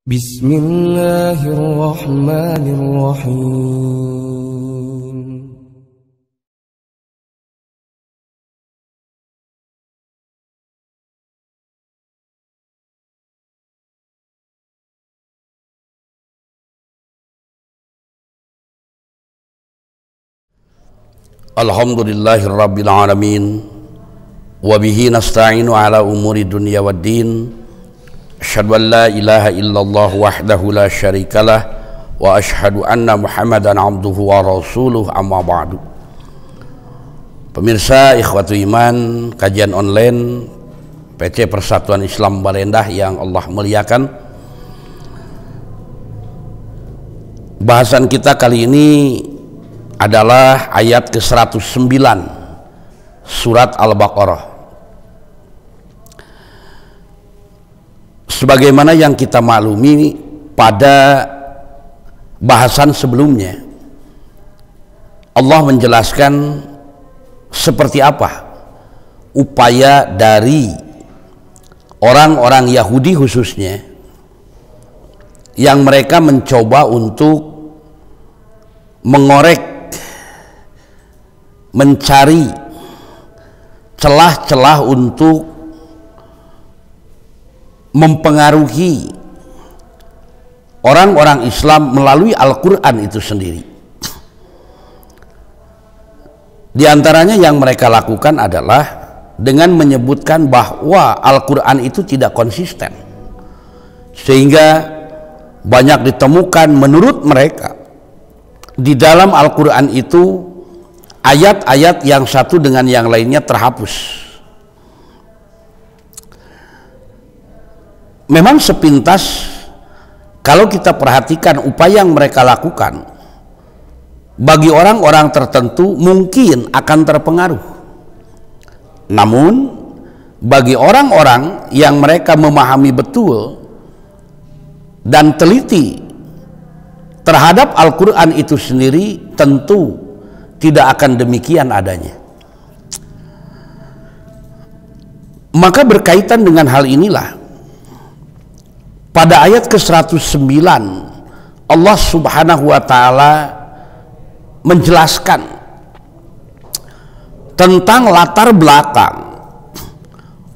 Bismillahirrahmanirrahim. Alhamdulillahirabbil alamin wa bihi nasta'inu ala umuri dunya waddin. Asyhadu an la ilaha illallah wahdahu la syarikalah wa asyhadu anna Muhammadan abduhu wa rasuluh, amma ba'du. Pemirsa ikhwatu iman, kajian online PC Persatuan Islam Balendah yang Allah muliakan. Bahasan kita kali ini adalah ayat ke-109 surat Al-Baqarah. Sebagaimana yang kita maklumi pada bahasan sebelumnya, Allah menjelaskan seperti apa upaya dari orang-orang Yahudi khususnya yang mereka mencoba untuk mengorek, mencari celah-celah untuk mempengaruhi orang-orang Islam melalui Al-Quran itu sendiri. Di antaranya yang mereka lakukan adalah dengan menyebutkan bahwa Al-Quran itu tidak konsisten, sehingga banyak ditemukan menurut mereka di dalam Al-Quran itu ayat-ayat yang satu dengan yang lainnya terhapus. Memang sepintas kalau kita perhatikan upaya yang mereka lakukan, bagi orang-orang tertentu mungkin akan terpengaruh. Namun bagi orang-orang yang mereka memahami betul dan teliti terhadap Al-Quran itu sendiri, tentu tidak akan demikian adanya. Maka berkaitan dengan hal inilah, pada ayat ke-109 Allah Subhanahu wa ta'ala menjelaskan tentang latar belakang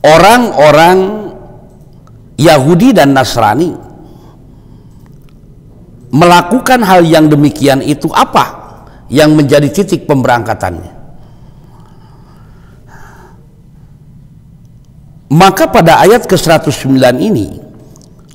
orang-orang Yahudi dan Nasrani melakukan hal yang demikian itu, apa yang menjadi titik pemberangkatannya. Maka pada ayat ke-109 ini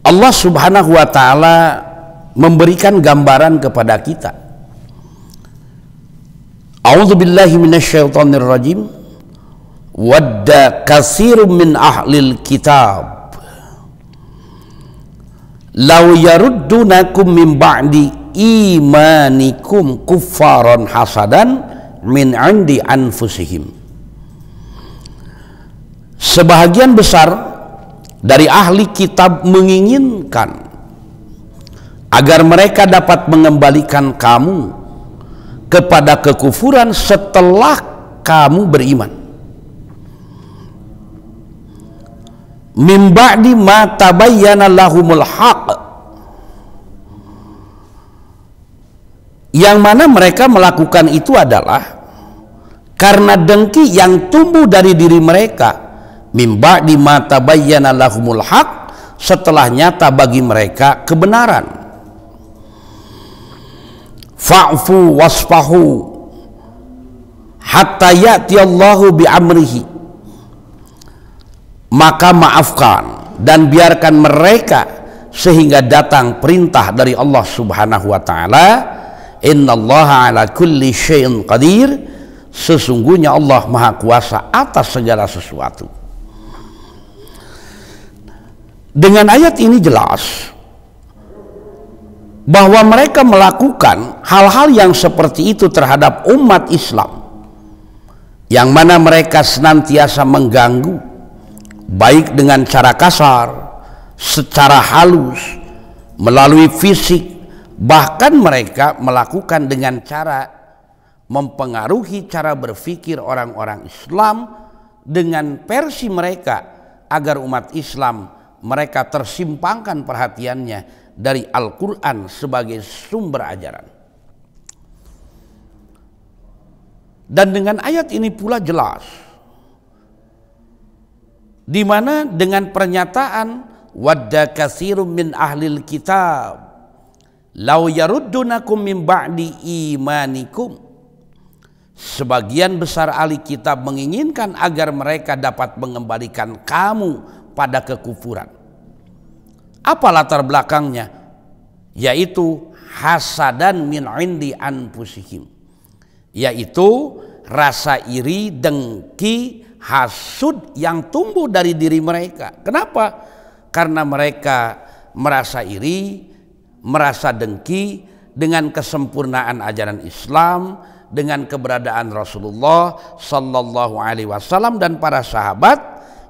Allah Subhanahu wa ta'ala memberikan gambaran kepada kita. A'udzubillahi minasyaitonir rajim. Wadda katsirun min ahlil kitab law yaruddunakum min ba'di imanikum kuffaran hasadan min 'indi anfusihim. Sebahagian besar dari ahli kitab menginginkan agar mereka dapat mengembalikan kamu kepada kekufuran setelah kamu beriman. Min ba'di ma tabayyana lahumul haq, yang mana mereka melakukan itu adalah karena dengki yang tumbuh dari diri mereka. Min ba'di ma tabayyana lahumul haq, setelah nyata bagi mereka kebenaran. Fa'fu wasfahu hatta ya'ti Allahu bi amrihi, maka maafkan dan biarkan mereka sehingga datang perintah dari Allah Subhanahu wa ta'ala. Innallaha ala kulli syai'in qadir, sesungguhnya Allah maha kuasa atas segala sesuatu. Dengan ayat ini jelas bahwa mereka melakukan hal-hal yang seperti itu terhadap umat Islam, yang mana mereka senantiasa mengganggu, baik dengan cara kasar, secara halus, melalui fisik, bahkan mereka melakukan dengan cara mempengaruhi cara berpikir orang-orang Islam dengan versi mereka, agar umat Islam mereka tersimpangkan perhatiannya dari Al-Quran sebagai sumber ajaran. Dan dengan ayat ini pula jelas, di mana dengan pernyataan wadda katsirum min ahlil kitab law yaruddunakum min ba'di imanikum, sebagian besar ahli kitab menginginkan agar mereka dapat mengembalikan kamu pada kekufuran. Apa latar belakangnya? Yaitu hasadan min indi anfusihim, yaitu rasa iri, dengki, hasud yang tumbuh dari diri mereka. Kenapa? Karena mereka merasa iri, merasa dengki dengan kesempurnaan ajaran Islam, dengan keberadaan Rasulullah Sallallahu Alaihi Wasallam dan para sahabat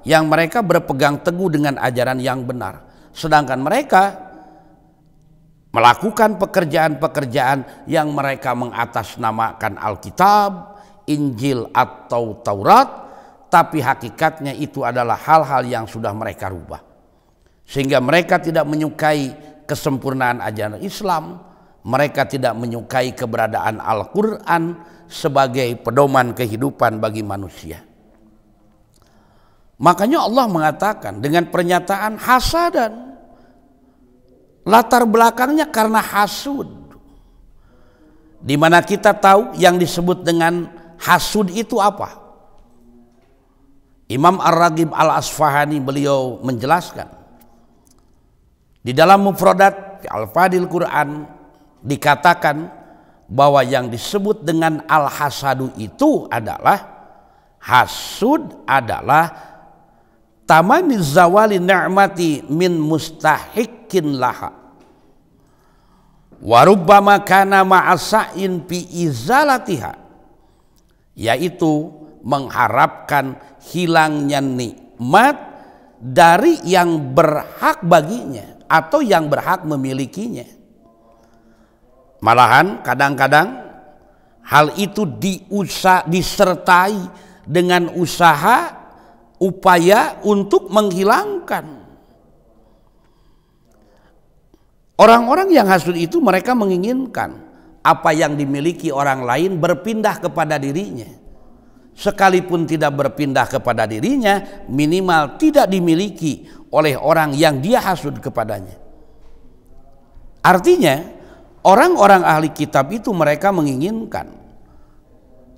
yang mereka berpegang teguh dengan ajaran yang benar. Sedangkan mereka melakukan pekerjaan-pekerjaan yang mereka mengatasnamakan Alkitab, Injil atau Taurat, tapi hakikatnya itu adalah hal-hal yang sudah mereka rubah. Sehingga mereka tidak menyukai kesempurnaan ajaran Islam, mereka tidak menyukai keberadaan Al-Quran sebagai pedoman kehidupan bagi manusia. Makanya Allah mengatakan dengan pernyataan hasadan, latar belakangnya karena hasud. Di mana kita tahu yang disebut dengan hasud itu apa? Imam Ar-Raghib Al-Asfahani beliau menjelaskan di dalam Mufradat Al-Fadil Quran dikatakan bahwa yang disebut dengan al-hasadu itu adalah hasud adalah tamamiz zawali ni'mati min mustahikin laha wa rubbama kana ma'asa'in fi izalatiha, yaitu mengharapkan hilangnya nikmat dari yang berhak baginya atau yang berhak memilikinya. Malahan kadang-kadang hal itu disertai dengan usaha upaya untuk menghilangkan. Orang-orang yang hasud itu mereka menginginkan apa yang dimiliki orang lain berpindah kepada dirinya. Sekalipun tidak berpindah kepada dirinya, minimal tidak dimiliki oleh orang yang dia hasud kepadanya. Artinya orang-orang ahli kitab itu mereka menginginkan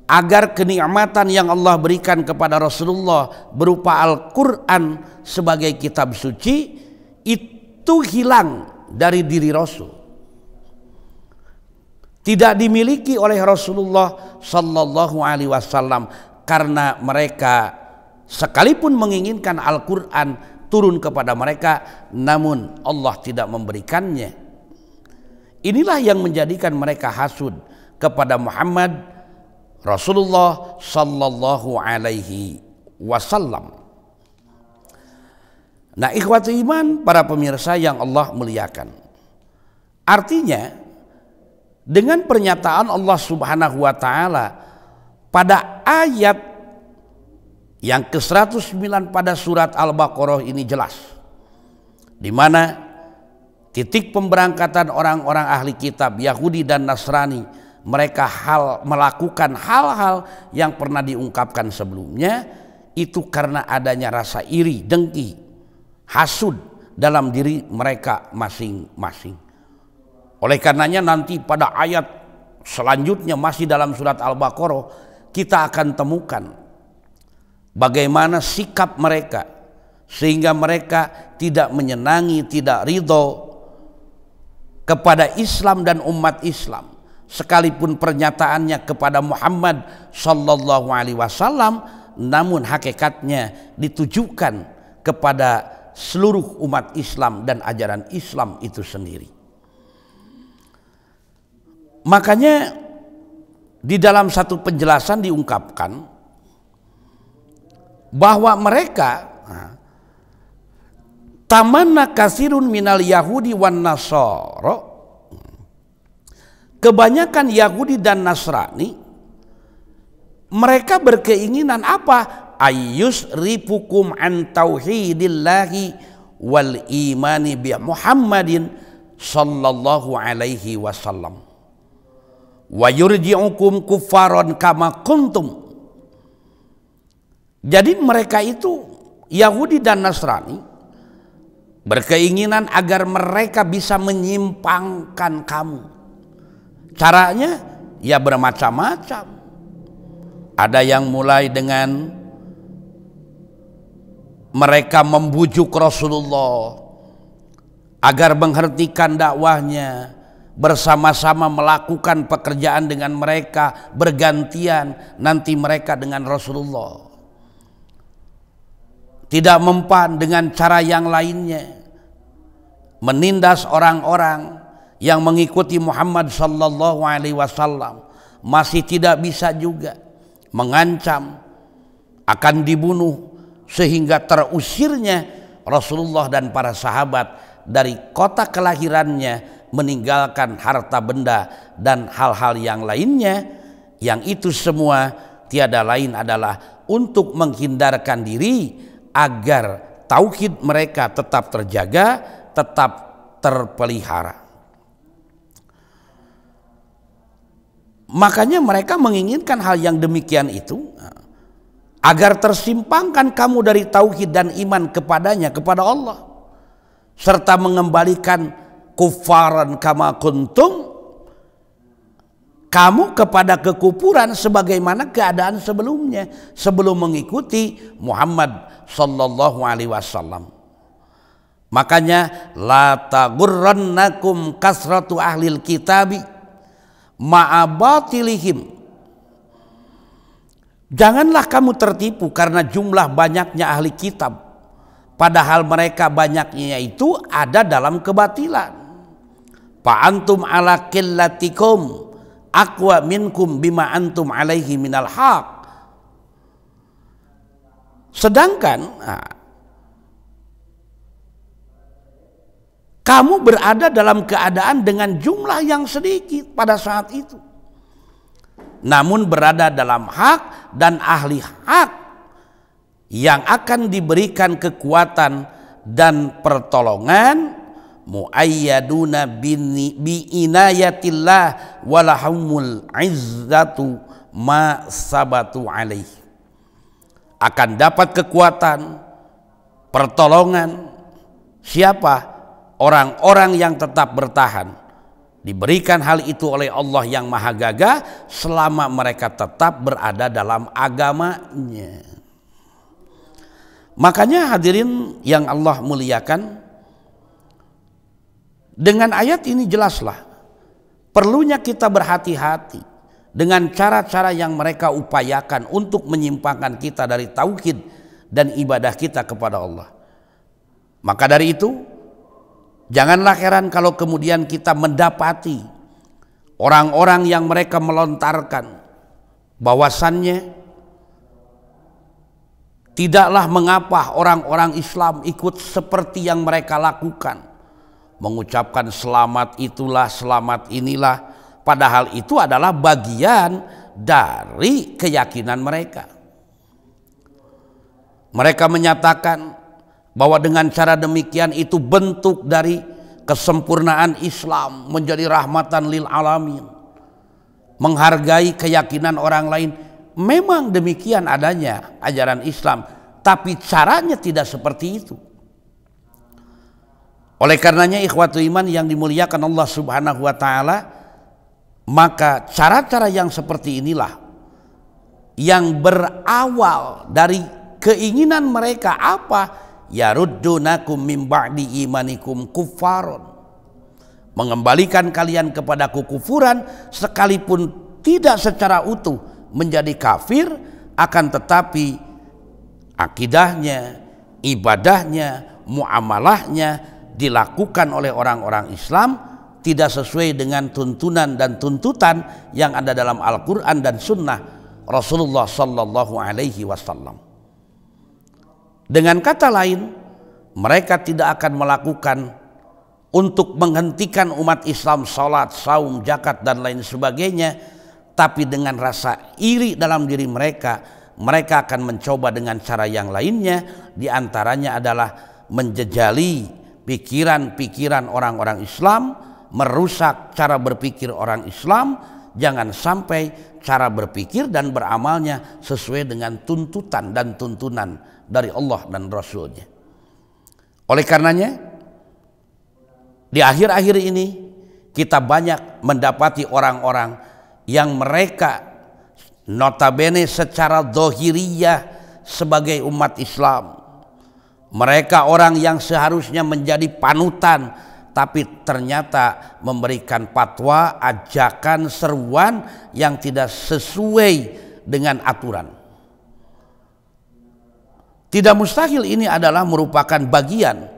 agar kenikmatan yang Allah berikan kepada Rasulullah berupa Al-Quran sebagai kitab suci itu hilang dari diri Rasul, tidak dimiliki oleh Rasulullah Sallallahu Alaihi Wasallam, karena mereka sekalipun menginginkan Al-Quran turun kepada mereka, namun Allah tidak memberikannya. Inilah yang menjadikan mereka hasud kepada Muhammad Rasulullah Sallallahu Alaihi Wasallam. Nah, ikhwati iman, para pemirsa yang Allah muliakan, artinya dengan pernyataan Allah Subhanahu wa Ta'ala pada ayat yang ke-109 pada surat Al-Baqarah ini jelas, di mana titik pemberangkatan orang-orang ahli kitab Yahudi dan Nasrani, mereka melakukan hal-hal yang pernah diungkapkan sebelumnya, itu karena adanya rasa iri, dengki, hasud dalam diri mereka masing-masing. Oleh karenanya nanti pada ayat selanjutnya masih dalam surat Al-Baqarah kita akan temukan bagaimana sikap mereka, sehingga mereka tidak menyenangi, tidak ridho kepada Islam dan umat Islam, sekalipun pernyataannya kepada Muhammad Sallallahu Alaihi Wasallam, namun hakikatnya ditujukan kepada seluruh umat Islam dan ajaran Islam itu sendiri. Makanya di dalam satu penjelasan diungkapkan bahwa mereka tamanna katsirun minal yahudi wan nasara, kebanyakan Yahudi dan Nasrani mereka berkeinginan apa? Ayyus rifukum an tauhidillahi wal imani bi Muhammadin sallallahu alaihi wasallam. Wa yurji'ukum kuffaron kama kuntum. Jadi mereka itu Yahudi dan Nasrani berkeinginan agar mereka bisa menyimpangkan kamu. Caranya ya bermacam-macam. Ada yang mulai dengan mereka membujuk Rasulullah agar menghentikan dakwahnya, bersama-sama melakukan pekerjaan dengan mereka, bergantian nanti mereka dengan Rasulullah. Tidak mempan dengan cara yang lainnya, menindas orang-orang yang mengikuti Muhammad sallallahu alaihi wasallam, masih tidak bisa juga, mengancam akan dibunuh sehingga terusirnya Rasulullah dan para sahabat dari kota kelahirannya, meninggalkan harta benda dan hal-hal yang lainnya, yang itu semua tiada lain adalah untuk menghindarkan diri agar tauhid mereka tetap terjaga, tetap terpelihara. Makanya mereka menginginkan hal yang demikian itu, agar tersimpangkan kamu dari tauhid dan iman kepadanya, kepada Allah, serta mengembalikan kufaran kama kuntum, kamu kepada kekufuran sebagaimana keadaan sebelumnya, sebelum mengikuti Muhammad sallallahu alaihi wasallam. Makanya la taghurrannakum kasratu ahlil kitabi ma'a batilihim. Janganlah kamu tertipu karena jumlah banyaknya ahli kitab, padahal mereka banyaknya itu ada dalam kebatilan. Fa antum ala qillatikum aqwa minkum bima antum alaihi minal haq. Sedangkan kamu berada dalam keadaan dengan jumlah yang sedikit pada saat itu, namun berada dalam hak dan ahli hak yang akan diberikan kekuatan dan pertolongan, muayyaduna bi inayatillah walahumul izzatu ma sabatu alaih. Akan dapat kekuatan, pertolongan siapa? Orang-orang yang tetap bertahan. Diberikan hal itu oleh Allah yang Maha Gagah selama mereka tetap berada dalam agamanya. Makanya hadirin yang Allah muliakan, dengan ayat ini jelaslah perlunya kita berhati-hati dengan cara-cara yang mereka upayakan untuk menyimpangkan kita dari tauhid dan ibadah kita kepada Allah. Maka dari itu, janganlah heran kalau kemudian kita mendapati orang-orang yang mereka melontarkan bahwasannya tidaklah mengapa orang-orang Islam ikut seperti yang mereka lakukan, mengucapkan selamat itulah, selamat inilah, padahal itu adalah bagian dari keyakinan mereka. Mereka menyatakan bahwa dengan cara demikian itu bentuk dari kesempurnaan Islam, menjadi rahmatan lil alamin, menghargai keyakinan orang lain. Memang demikian adanya ajaran Islam, tapi caranya tidak seperti itu. Oleh karenanya ikhwatu iman yang dimuliakan Allah Subhanahu wa taala, maka cara-cara yang seperti inilah yang berawal dari keinginan mereka apa? Yaruddunakum min ba'di imanikum kuffaron, mengembalikan kalian kepada kekufuran sekalipun tidak secara utuh menjadi kafir, akan tetapi akidahnya, ibadahnya, muamalahnya dilakukan oleh orang-orang Islam tidak sesuai dengan tuntunan dan tuntutan yang ada dalam Al-Quran dan Sunnah Rasulullah Sallallahu Alaihi Wasallam. Dengan kata lain, mereka tidak akan melakukan untuk menghentikan umat Islam salat, saum, zakat dan lain sebagainya, tapi dengan rasa iri dalam diri mereka, mereka akan mencoba dengan cara yang lainnya, diantaranya adalah menjejali pikiran-pikiran orang-orang Islam, merusak cara berpikir orang Islam. Jangan sampai cara berpikir dan beramalnya sesuai dengan tuntutan dan tuntunan dari Allah dan Rasul-Nya. Oleh karenanya, di akhir-akhir ini kita banyak mendapati orang-orang yang mereka notabene secara zahiriyah sebagai umat Islam, mereka orang yang seharusnya menjadi panutan, tapi ternyata memberikan fatwa, ajakan, seruan yang tidak sesuai dengan aturan. Tidak mustahil ini adalah merupakan bagian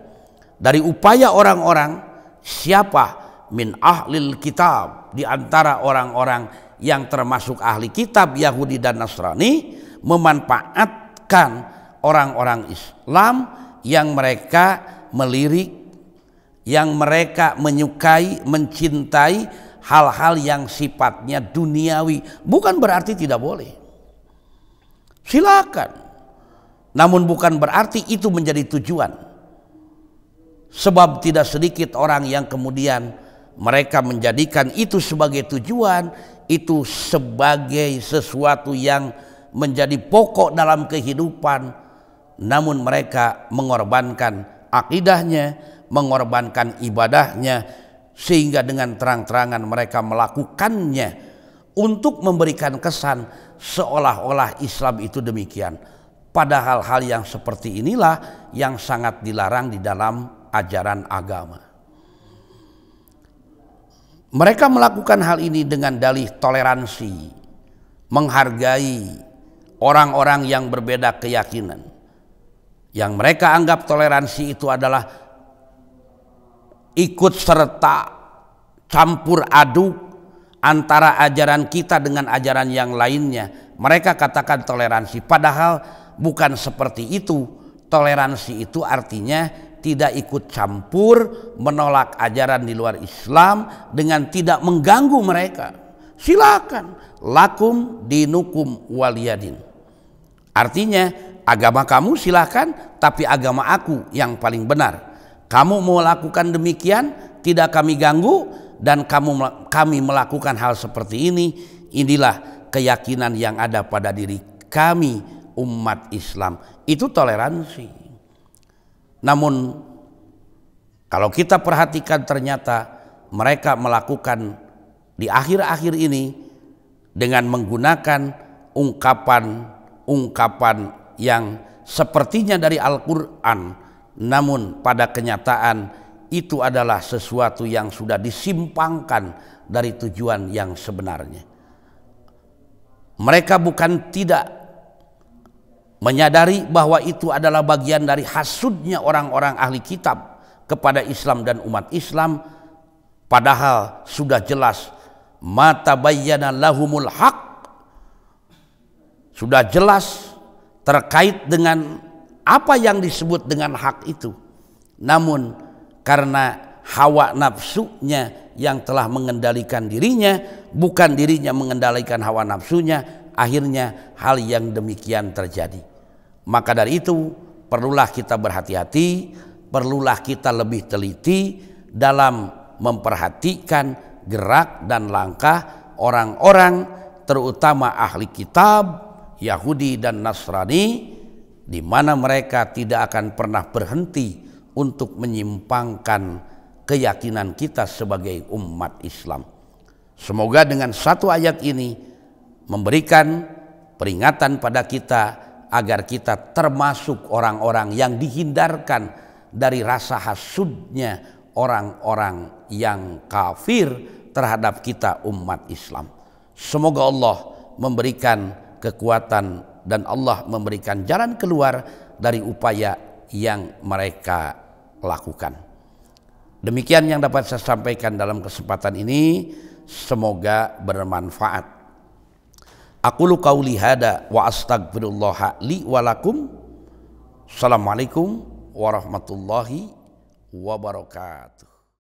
dari upaya orang-orang siapa min ahlil kitab, di antara orang-orang yang termasuk ahli kitab Yahudi dan Nasrani, memanfaatkan orang-orang Islam yang mereka melirik, yang mereka menyukai, mencintai hal-hal yang sifatnya duniawi. Bukan berarti tidak boleh, silakan. Namun bukan berarti itu menjadi tujuan. Sebab tidak sedikit orang yang kemudian mereka menjadikan itu sebagai tujuan, itu sebagai sesuatu yang menjadi pokok dalam kehidupan. Namun mereka mengorbankan akidahnya, mengorbankan ibadahnya, sehingga dengan terang-terangan mereka melakukannya untuk memberikan kesan seolah-olah Islam itu demikian. Padahal hal yang seperti inilah yang sangat dilarang di dalam ajaran agama. Mereka melakukan hal ini dengan dalih toleransi, menghargai orang-orang yang berbeda keyakinan. Yang mereka anggap toleransi itu adalah ikut serta, campur aduk antara ajaran kita dengan ajaran yang lainnya. Mereka katakan toleransi, padahal bukan seperti itu. Toleransi itu artinya tidak ikut campur, menolak ajaran di luar Islam dengan tidak mengganggu mereka. Silakan, lakum dinukum waliyadin. Artinya agama kamu silakan, tapi agama aku yang paling benar. Kamu mau lakukan demikian, tidak kami ganggu, dan kami melakukan hal seperti ini. Inilah keyakinan yang ada pada diri kami umat Islam. Itu toleransi. Namun kalau kita perhatikan, ternyata mereka melakukan di akhir-akhir ini dengan menggunakan ungkapan-ungkapan yang sepertinya dari Al-Quran, namun pada kenyataan itu adalah sesuatu yang sudah disimpangkan dari tujuan yang sebenarnya. Mereka bukan tidak menyadari bahwa itu adalah bagian dari hasudnya orang-orang ahli kitab kepada Islam dan umat Islam, padahal sudah jelas mata bayyana lahumul haq, sudah jelas terkait dengan apa yang disebut dengan hak itu. Namun karena hawa nafsunya yang telah mengendalikan dirinya, bukan dirinya mengendalikan hawa nafsunya, akhirnya hal yang demikian terjadi. Maka dari itu perlulah kita berhati-hati, perlulah kita lebih teliti dalam memperhatikan gerak dan langkah orang-orang, terutama ahli kitab Yahudi dan Nasrani, di mana mereka tidak akan pernah berhenti untuk menyimpangkan keyakinan kita sebagai umat Islam. Semoga dengan satu ayat ini memberikan peringatan pada kita agar kita termasuk orang-orang yang dihindarkan dari rasa hasudnya orang-orang yang kafir terhadap kita umat Islam. Semoga Allah memberikan kekuatan dan Allah memberikan jalan keluar dari upaya yang mereka lakukan. Demikian yang dapat saya sampaikan dalam kesempatan ini, semoga bermanfaat. Aqulu qauli hada wa astaghfirullah li wa lakum. Assalamualaikum warahmatullahi wabarakatuh.